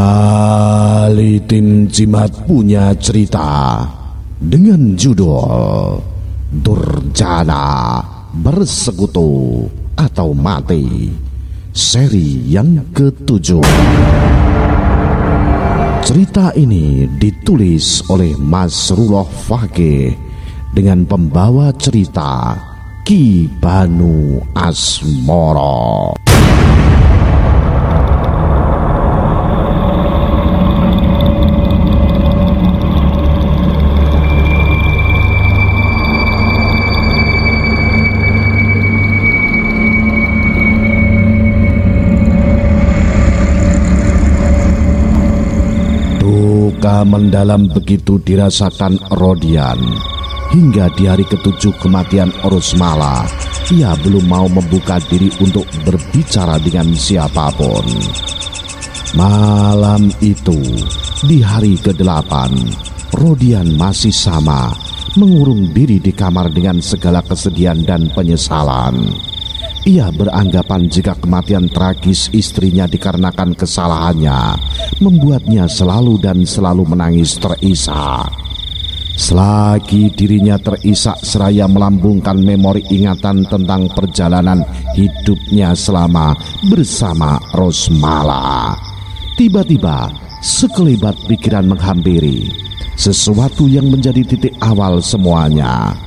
Kembali tim Jimat punya cerita dengan judul Durjana Bersekutu atau Mati, seri yang ke-7. Cerita ini ditulis oleh Masrullah Faqih dengan pembawa cerita Ki Banu Asmoro. Duka mendalam begitu dirasakan Rodian. Hingga di hari ke-7 kematian Orosmala, ia belum mau membuka diri untuk berbicara dengan siapapun. Malam itu, di hari ke-8, Rodian masih sama, mengurung diri di kamar dengan segala kesedihan dan penyesalan. Ia beranggapan jika kematian tragis istrinya dikarenakan kesalahannya, membuatnya selalu dan selalu menangis terisak. Selagi dirinya terisak seraya melambungkan memori ingatan tentang perjalanan hidupnya selama bersama Rosmala, tiba-tiba sekelebat pikiran menghampiri, sesuatu yang menjadi titik awal semuanya.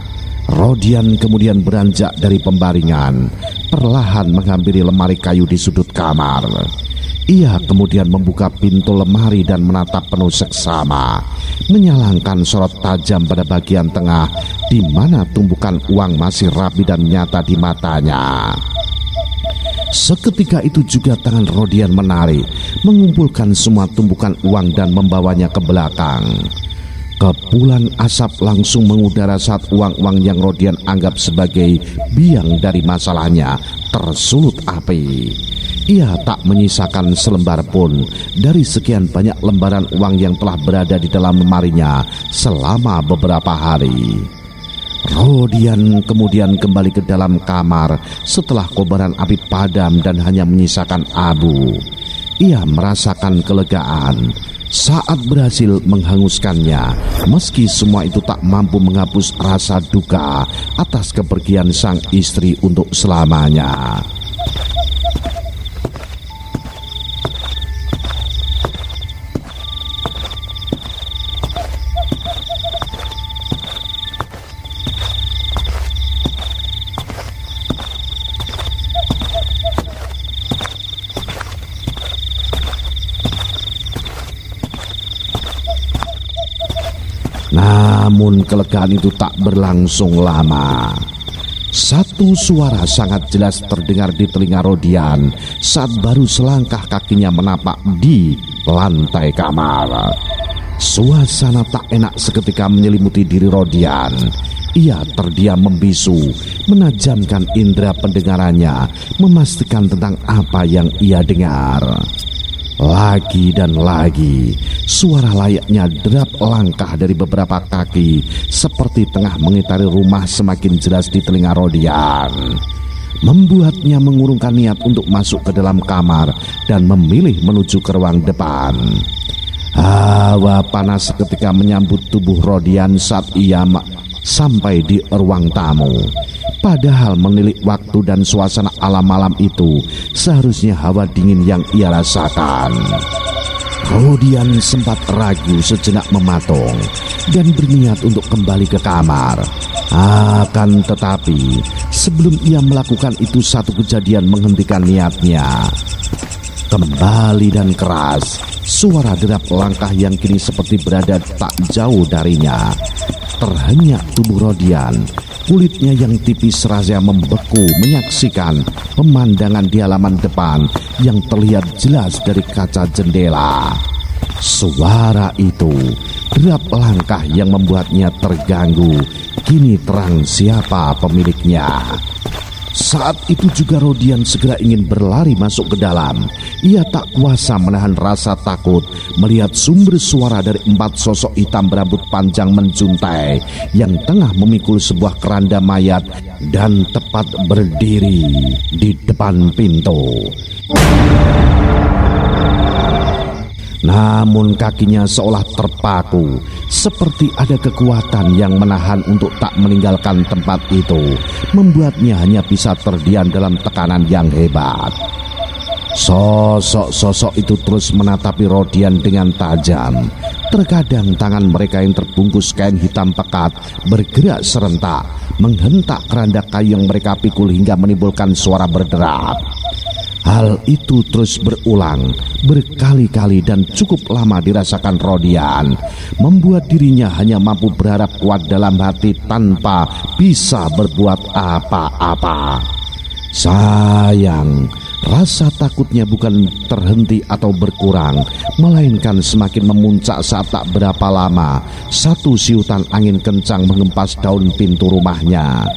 Rodian kemudian beranjak dari pembaringan, perlahan menghampiri lemari kayu di sudut kamar. Ia kemudian membuka pintu lemari dan menatap penuh seksama, menyalangkan sorot tajam pada bagian tengah di mana tumpukan uang masih rapi dan nyata di matanya. Seketika itu juga tangan Rodian menarik, mengumpulkan semua tumpukan uang dan membawanya ke belakang. Kepulan asap langsung mengudara saat uang-uang yang Rodian anggap sebagai biang dari masalahnya tersulut api. Ia tak menyisakan selembar pun dari sekian banyak lembaran uang yang telah berada di dalam lemarinya selama beberapa hari. Rodian kemudian kembali ke dalam kamar setelah kobaran api padam dan hanya menyisakan abu. Ia merasakan kelegaan saat berhasil menghanguskannya, meski semua itu tak mampu menghapus rasa duka atas kepergian sang istri untuk selamanya. Namun kelegaan itu tak berlangsung lama. Satu suara sangat jelas terdengar di telinga Rodian saat baru selangkah kakinya menapak di lantai kamar. Suasana tak enak seketika menyelimuti diri Rodian. Ia terdiam membisu, menajamkan indera pendengarannya, memastikan tentang apa yang ia dengar. Lagi dan lagi, suara layaknya derap langkah dari beberapa kaki seperti tengah mengitari rumah semakin jelas di telinga Rodian, membuatnya mengurungkan niat untuk masuk ke dalam kamar dan memilih menuju ke ruang depan. Hawa panas seketika menyambut tubuh Rodian saat ia sampai di ruang tamu. Padahal menilik waktu dan suasana alam malam itu seharusnya hawa dingin yang ia rasakan. Rodian sempat ragu sejenak mematung dan berniat untuk kembali ke kamar. Akan tetapi sebelum ia melakukan itu, satu kejadian menghentikan niatnya. Kembali dan keras, suara derap langkah yang kini seperti berada tak jauh darinya. Terhenyak tubuh Rodian. Kulitnya yang tipis rasanya membeku menyaksikan pemandangan di halaman depan yang terlihat jelas dari kaca jendela. Suara itu, derap langkah yang membuatnya terganggu, kini terang siapa pemiliknya. Saat itu juga Rodian segera ingin berlari masuk ke dalam. Ia tak kuasa menahan rasa takut melihat sumber suara dari 4 sosok hitam berambut panjang menjuntai yang tengah memikul sebuah keranda mayat dan tepat berdiri di depan pintu. Namun kakinya seolah terpaku, seperti ada kekuatan yang menahan untuk tak meninggalkan tempat itu, membuatnya hanya bisa terdiam dalam tekanan yang hebat. Sosok-sosok itu terus menatapi Rodian dengan tajam. Terkadang tangan mereka yang terbungkus kain hitam pekat bergerak serentak, menghentak keranda kayu yang mereka pikul hingga menimbulkan suara berderap. Hal itu terus berulang berkali-kali dan cukup lama dirasakan Rodian, membuat dirinya hanya mampu berharap kuat dalam hati tanpa bisa berbuat apa-apa. Sayang, rasa takutnya bukan terhenti atau berkurang, melainkan semakin memuncak saat tak berapa lama satu siutan angin kencang mengempas daun pintu rumahnya.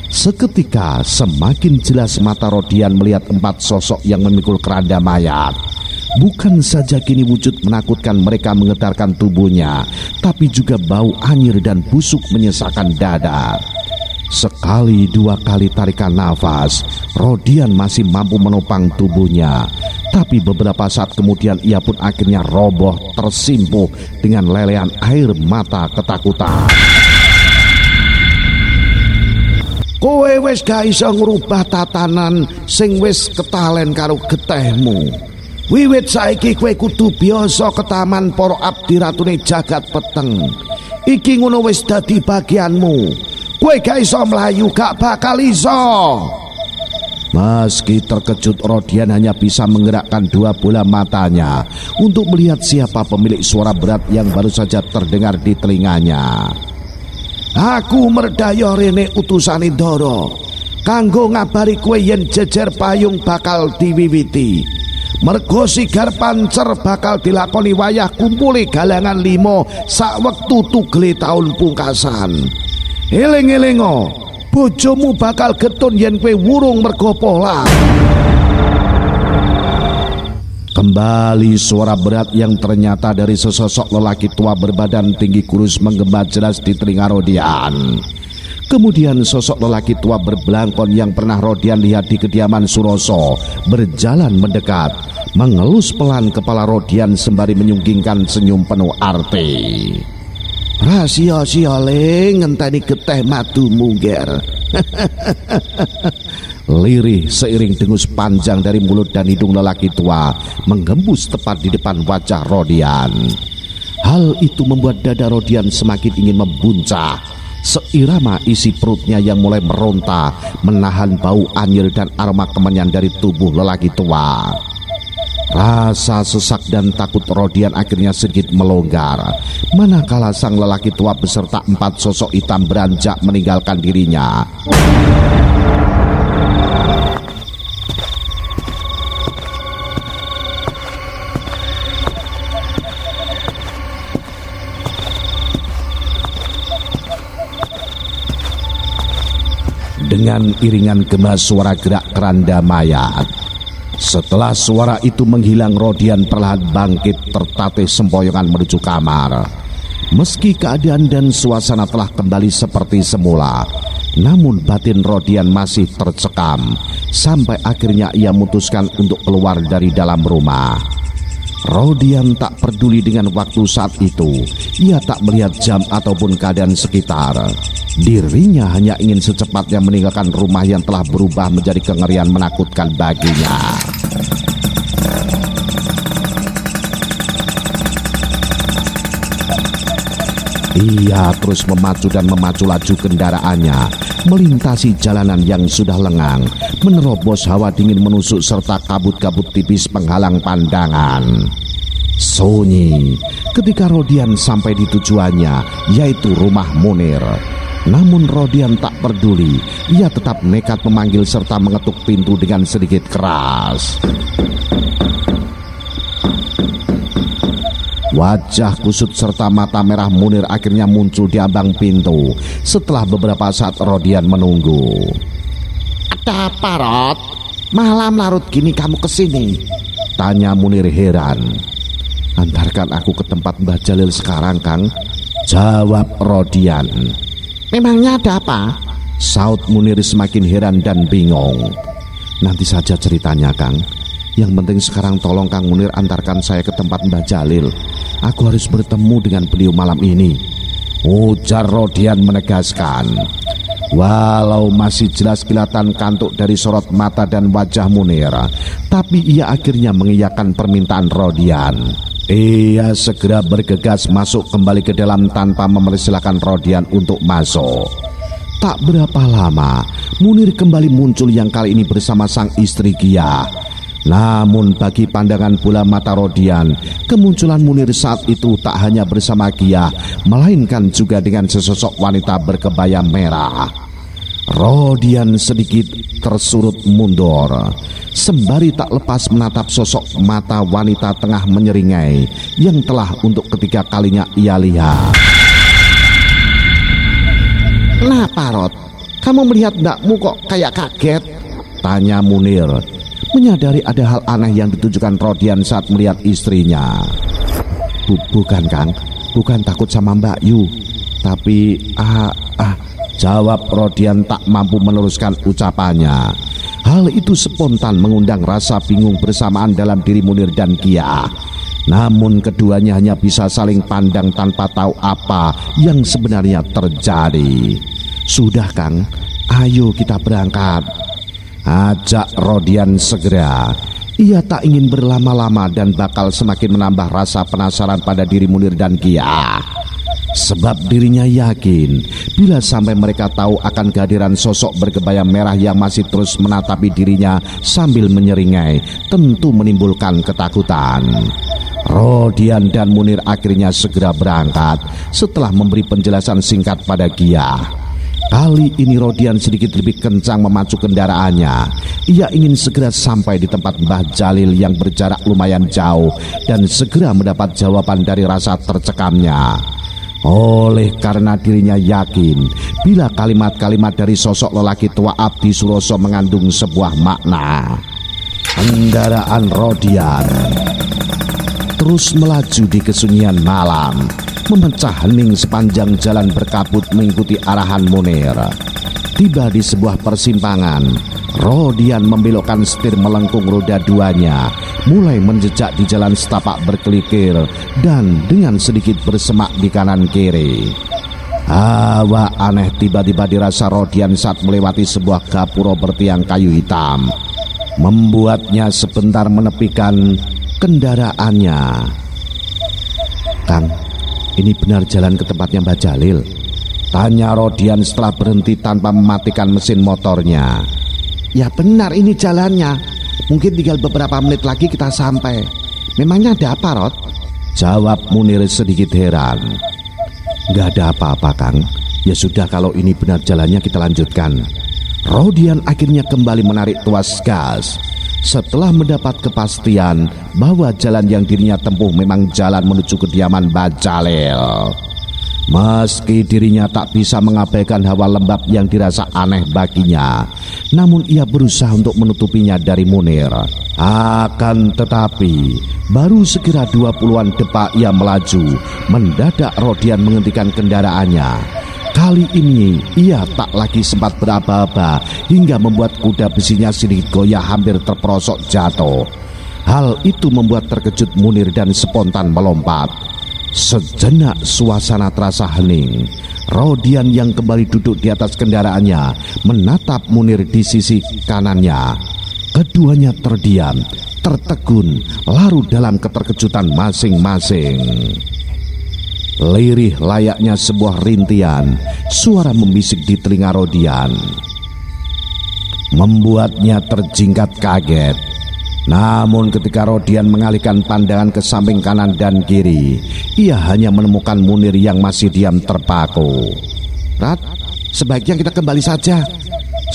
Seketika semakin jelas mata Rodian melihat 4 sosok yang memikul keranda mayat. Bukan saja kini wujud menakutkan mereka menggetarkan tubuhnya, tapi juga bau anyir dan busuk menyesakkan dada. Sekali 2 kali tarikan nafas, Rodian masih mampu menopang tubuhnya. Tapi beberapa saat kemudian ia pun akhirnya roboh tersimpuh dengan lelehan air mata ketakutan. Kowe wis gak iso ngrubah tatanan sing wis ketalen karo getehmu. Wiwit saiki kowe kudu biasa ke taman para abdi ratune jagat peteng. Iki ngono wis dadi bagianmu. Kowe gak iso mlayu, gak bakal iso. Meski terkejut, Rodian hanya bisa menggerakkan 2 bola matanya untuk melihat siapa pemilik suara berat yang baru saja terdengar di telinganya. Aku merdayo rene utusan Indara kanggo ngabari kowe yen jejer payung bakal diwiwiti. Mergo sigar pancer bakal dilakoni wayah kumpuli galangan 5 sak wektu tugele taun pungkasan. Eling-elingo, bojomu bakal getun yen kowe wurung mergo pola. Kembali suara berat yang ternyata dari sesosok lelaki tua berbadan tinggi kurus menggema jelas di telinga Rodian. Kemudian sosok lelaki tua berbelangkon yang pernah Rodian lihat di kediaman Suroso berjalan mendekat, mengelus pelan kepala Rodian sembari menyunggingkan senyum penuh arti. Rahasia le ngenteni geteh madumu ger. Lirih seiring dengus panjang dari mulut dan hidung lelaki tua menggembus tepat di depan wajah Rodian. Hal itu membuat dada Rodian semakin ingin membuncah. Seirama isi perutnya yang mulai meronta menahan bau anyir dan aroma kemenyan dari tubuh lelaki tua. Rasa sesak dan takut Rodian akhirnya sedikit melonggar, manakala sang lelaki tua beserta 4 sosok hitam beranjak meninggalkan dirinya. Dengan iringan gema suara gerak keranda mayat. Setelah suara itu menghilang, Rodian perlahan bangkit tertatih sempoyongan menuju kamar. Meski keadaan dan suasana telah kembali seperti semula, namun batin Rodian masih tercekam. Sampai akhirnya ia memutuskan untuk keluar dari dalam rumah. Rodian tak peduli dengan waktu saat itu. Ia tak melihat jam ataupun keadaan sekitar. Dirinya hanya ingin secepatnya meninggalkan rumah yang telah berubah menjadi kengerian menakutkan baginya. Ia terus memacu dan memacu laju kendaraannya, melintasi jalanan yang sudah lengang, menerobos hawa dingin menusuk serta kabut-kabut tipis penghalang pandangan. Sunyi ketika Rodian sampai di tujuannya, yaitu rumah Munir. Namun Rodian tak peduli, ia tetap nekat memanggil serta mengetuk pintu dengan sedikit keras. Wajah kusut serta mata merah Munir akhirnya muncul di ambang pintu. Setelah beberapa saat Rodian menunggu. Ada apa, Rod? Malam larut gini kamu kesini? Tanya Munir heran. Antarkan aku ke tempat Mbah Jalil sekarang, Kang. Jawab Rodian. Memangnya ada apa? Saut Munir semakin heran dan bingung. Nanti saja ceritanya, Kang. Yang penting sekarang tolong Kang Munir antarkan saya ke tempat Mbah Jalil. Aku harus bertemu dengan beliau malam ini, ujar Rodian menegaskan. Walau masih jelas kelihatan kantuk dari sorot mata dan wajah Munir, tapi ia akhirnya mengiyakan permintaan Rodian. Ia segera bergegas masuk kembali ke dalam tanpa mempersilahkan Rodian untuk masuk. Tak berapa lama, Munir kembali muncul yang kali ini bersama sang istri Gia. Namun bagi pandangan bola mata Rodian, kemunculan Munir saat itu tak hanya bersama Gia, melainkan juga dengan sesosok wanita berkebaya merah. Rodian sedikit tersurut mundur, sembari tak lepas menatap sosok mata wanita tengah menyeringai yang telah untuk ketiga kalinya ia lihat. "Nah Parot, kamu melihat ndakmu kok kayak kaget?" tanya Munir, menyadari ada hal aneh yang ditujukan Rodian saat melihat istrinya. Bukan Kang, bukan takut sama Mbak Yu, tapi jawab Rodian tak mampu meneruskan ucapannya. Hal itu spontan mengundang rasa bingung bersamaan dalam diri Munir dan Gia. Namun keduanya hanya bisa saling pandang tanpa tahu apa yang sebenarnya terjadi. "Sudah Kang, ayo kita berangkat," ajak Rodian segera. Ia tak ingin berlama-lama dan bakal semakin menambah rasa penasaran pada diri Munir dan Gia. Sebab dirinya yakin bila sampai mereka tahu akan kehadiran sosok berkebaya merah yang masih terus menatapi dirinya sambil menyeringai, tentu menimbulkan ketakutan. Rodian dan Munir akhirnya segera berangkat setelah memberi penjelasan singkat pada Gia. Kali ini Rodian sedikit lebih kencang memacu kendaraannya. Ia ingin segera sampai di tempat Mbah Jalil yang berjarak lumayan jauh dan segera mendapat jawaban dari rasa tercekamnya. Oleh karena dirinya yakin bila kalimat-kalimat dari sosok lelaki tua Abdi Suroso mengandung sebuah makna. Kendaraan Rodian terus melaju di kesunyian malam, memecah hening sepanjang jalan berkabut mengikuti arahan Munir. Tiba di sebuah persimpangan, Rodian membelokkan setir melengkung roda duanya, mulai menjejak di jalan setapak berkelikir dan dengan sedikit bersemak di kanan kiri. Hawa aneh tiba-tiba dirasa Rodian saat melewati sebuah gapura bertiang kayu hitam, membuatnya sebentar menepikan kendaraannya. "Kang, ini benar jalan ke tempatnya Mbah Jalil?" tanya Rodian setelah berhenti tanpa mematikan mesin motornya. "Ya benar, ini jalannya. Mungkin tinggal beberapa menit lagi kita sampai. Memangnya ada apa, Rod?" jawab Munir sedikit heran. "Gak ada apa-apa, Kang. Ya sudah, kalau ini benar jalannya kita lanjutkan." Rodian akhirnya kembali menarik tuas gas setelah mendapat kepastian bahwa jalan yang dirinya tempuh memang jalan menuju kediaman Mbah Jalil. Meski dirinya tak bisa mengabaikan hawa lembab yang dirasa aneh baginya, namun ia berusaha untuk menutupinya dari Munir. Akan tetapi baru sekira 20-an depa ia melaju, mendadak Rodian menghentikan kendaraannya. Kali ini ia tak lagi sempat beraba-aba hingga membuat kuda besinya sedikit goyah hampir terperosok jatuh. Hal itu membuat terkejut Munir dan spontan melompat. Sejenak suasana terasa hening. Rodian yang kembali duduk di atas kendaraannya menatap Munir di sisi kanannya. Keduanya terdiam, tertegun, larut dalam keterkejutan masing-masing. Lirih layaknya sebuah rintian, suara membisik di telinga Rodian, membuatnya terjingkat kaget. Namun ketika Rodian mengalihkan pandangan ke samping kanan dan kiri, ia hanya menemukan Munir yang masih diam terpaku. "Rat, sebaiknya kita kembali saja,"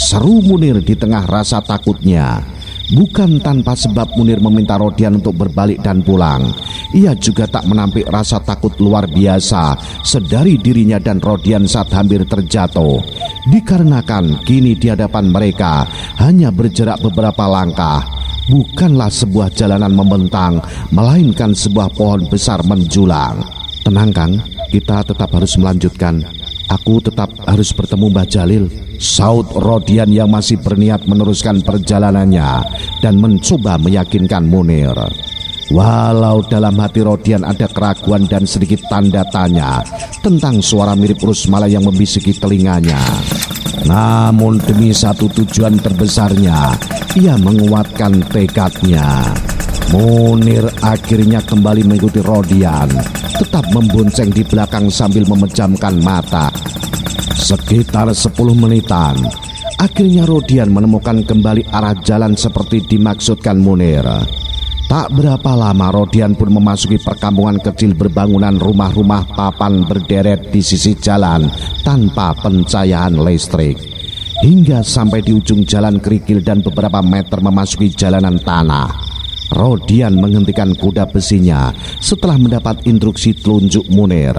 seru Munir di tengah rasa takutnya. Bukan tanpa sebab Munir meminta Rodian untuk berbalik dan pulang. Ia juga tak menampik rasa takut luar biasa sedari dirinya dan Rodian saat hampir terjatuh. Dikarenakan kini di hadapan mereka hanya berjarak beberapa langkah, bukanlah sebuah jalanan membentang, melainkan sebuah pohon besar menjulang. "Tenang Kang, Kita tetap harus melanjutkan. Aku tetap harus bertemu Mbah Jalil, saut Rodian yang masih berniat meneruskan perjalanannya dan mencoba meyakinkan Munir. Walau dalam hati Rodian ada keraguan dan sedikit tanda tanya tentang suara mirip Rusmala yang membisiki telinganya, namun demi satu tujuan terbesarnya, ia menguatkan tekadnya. Munir akhirnya kembali mengikuti Rodian, tetap membonceng di belakang sambil memejamkan mata. Sekitar 10 menitan, akhirnya Rodian menemukan kembali arah jalan seperti dimaksudkan Munir. Tak berapa lama Rodian pun memasuki perkampungan kecil berbangunan rumah-rumah papan berderet di sisi jalan tanpa pencahayaan listrik. Hingga sampai di ujung jalan kerikil dan beberapa meter memasuki jalanan tanah, Rodian menghentikan kuda besinya setelah mendapat instruksi telunjuk Munir.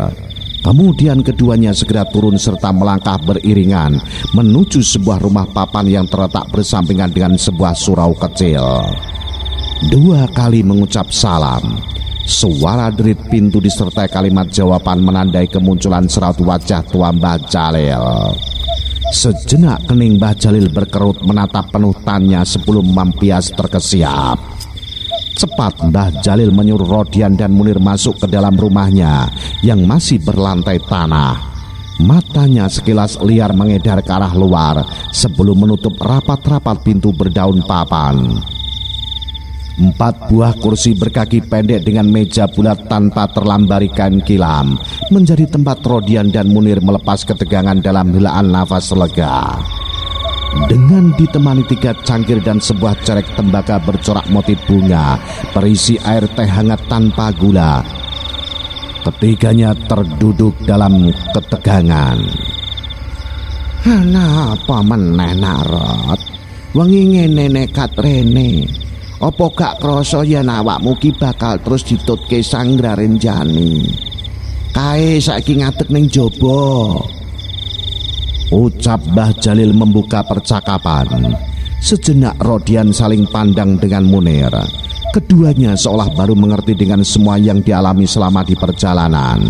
Kemudian keduanya segera turun serta melangkah beriringan menuju sebuah rumah papan yang terletak bersampingan dengan sebuah surau kecil. 2 kali mengucap salam. Suara derit pintu disertai kalimat jawaban menandai kemunculan seraut wajah tua Mbah Jalil. Sejenak kening Mbah Jalil berkerut menatap penuh tanya sebelum mempias terkesiap. Cepat Mbah Jalil menyuruh Rodian dan Munir masuk ke dalam rumahnya yang masih berlantai tanah. Matanya sekilas liar mengedar ke arah luar sebelum menutup rapat-rapat pintu berdaun papan. 4 buah kursi berkaki pendek dengan meja bulat tanpa terlambari kain kilam menjadi tempat Rodian dan Munir melepas ketegangan dalam helaan nafas lega. Dengan ditemani 3 cangkir dan sebuah cerek tembaga bercorak motif bunga berisi air teh hangat tanpa gula, ketiganya terduduk dalam ketegangan. Napa meneh Narot? Wengi ngene nekat rene. Apa gak krasa yen awakmu ki bakal terus ditutke Sanggrarenjani? Kae saiki ngadeg ning jaba. Ucap Mbah Jalil membuka percakapan. Sejenak Rodian saling pandang dengan Munir. Keduanya seolah baru mengerti dengan semua yang dialami selama di perjalanan.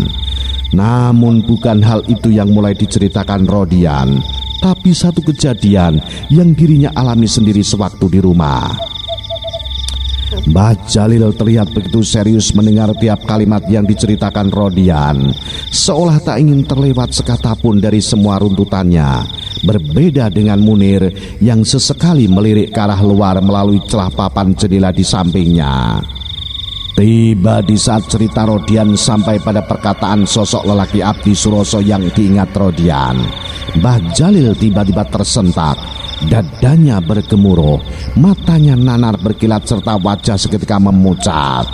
Namun bukan hal itu yang mulai diceritakan Rodian, tapi satu kejadian yang dirinya alami sendiri sewaktu di rumah. Mbah Jalil terlihat begitu serius mendengar tiap kalimat yang diceritakan Rodian, seolah tak ingin terlewat sekata pun dari semua runtutannya. Berbeda dengan Munir yang sesekali melirik ke arah luar melalui celah papan jendela di sampingnya. Tiba di saat cerita Rodian sampai pada perkataan sosok lelaki Abdi Suroso yang diingat Rodian, Mbah Jalil tiba-tiba tersentak. Dadanya bergemuruh, matanya nanar berkilat serta wajah seketika memucat.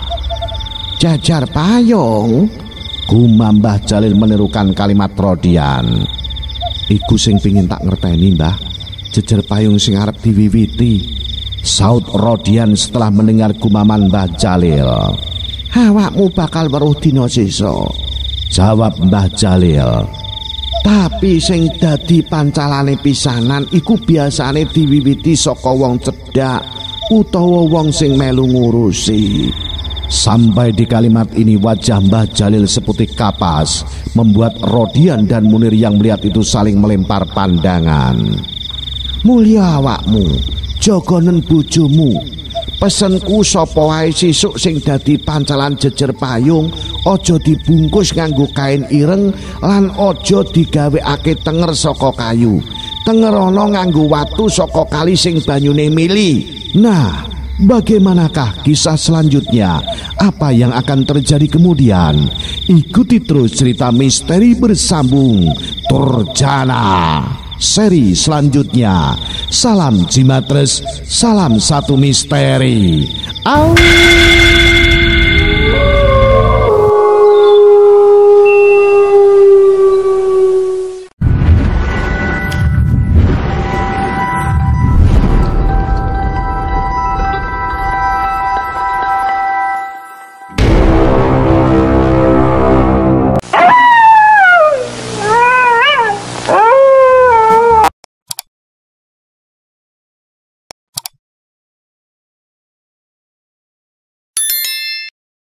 Jajar payung, gumam Mbah Jalil menirukan kalimat Rodian. Iku sing pingin tak ngerteni Mbah, jejer payung sing arep diwiwiti, saut Rodian setelah mendengar gumaman Mbah Jalil. Awakmu bakal weruh dina sesa, jawab Mbah Jalil. Tapi sing dadi pancalane pisanan iku biasane diwiwiti saka wong cedhak utawa wong sing melu ngurusi. Sampai di kalimat ini wajah Mbah Jalil seputih kapas, membuat Rodian dan Munir yang melihat itu saling melempar pandangan. Mulya awakmu, jogonen bojomu. Pesenku sapa wae sisuk sing dadi pancalan jejer payung aja dibungkus nganggo kain ireng lan aja digawekake tenger saka kayu. Tengerono nganggo watu saka kali sing banyune mili. Nah, bagaimanakah kisah selanjutnya? Apa yang akan terjadi kemudian? Ikuti terus cerita misteri bersambung Turjana seri selanjutnya. Salam Jimatres, salam satu misteri. Au.